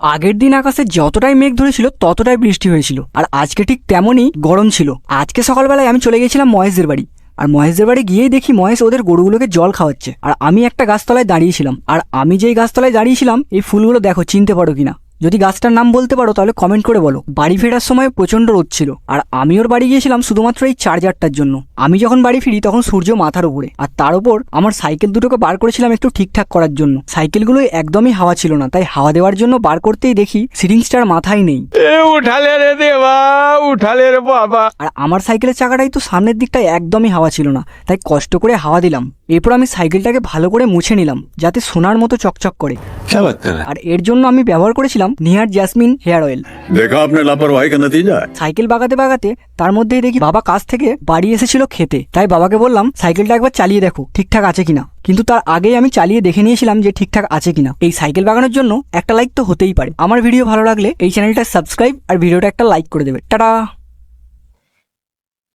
আগের দিন আকাশে যতটাই মেঘ ধরেছিল ততটাই বৃষ্টি হয়েছিল, আর আজকে ঠিক তেমনই গরম ছিল। আজকে সকালবেলায় আমি চলে গেছিলাম মহেশদের বাড়ি, আর মহেশদের বাড়ি গিয়েই দেখি মহেশ ওদের গরুগুলোকে জল খাওয়াচ্ছে, আর আমি একটা গাছতলায় দাঁড়িয়েছিলাম। আর আমি যেই গাছতলায় দাঁড়িয়েছিলাম এই ফুলগুলো দেখো, চিনতে পারো কিনা? যদি গাছটার নাম বলতে পারো তাহলে কমেন্ট করে বলো। বাড়ি ফেরার সময় প্রচন্ড রোদ ছিল, আর আমি ওর বাড়ি গিয়েছিলাম শুধুমাত্র এই চার্জারটার জন্য। আমি যখন বাড়ি ফিরি তখন সূর্য মাথার উপরে, আর তার উপর আমার সাইকেল দুটোকে বার করেছিলাম একটু ঠিকঠাক করার জন্য। সাইকেলগুলো একদমই হাওয়া ছিল না, তাই হাওয়া দেওয়ার জন্য বার করতেই দেখি সিরিঞ্জটার মাথায় নেই। উঠালে রে দেবা, উঠালে রে বাবা। আর আমার সাইকেলের চাকাটাই তো সামনের দিকটায় একদমই হাওয়া ছিল না, তাই কষ্ট করে হাওয়া দিলাম। এরপর আমি সাইকেলটাকে ভালো করে মুছে নিলাম যাতে সোনার মতো চকচক করে। আর এর জন্য আমি ব্যবহার করেছিলাম নিহার জেসমিন হেয়ার অয়েল। देखा आपने लापरवाही का नतीजा है। সাইকেল বাগাতে বাগাতে তার মধ্যেই দেখি বাবা কাজ থেকে বাড়ি এসেছিল খেতে, তাই বাবাকে বললাম সাইকেলটা একবার চালিয়ে দেখো ঠিকঠাক আছে কিনা। কিন্তু তার আগেই আমি চালিয়ে দেখে নিয়েছিলাম যে ঠিকঠাক আছে কিনা। এই সাইকেল বাগানোর জন্য একটা লাইক তো হতেই পারে। আমার ভিডিও ভালো লাগলে এই চ্যানেলটা সাবস্ক্রাইব আর ভিডিওটা একটা লাইক করে দেবে। টাটা।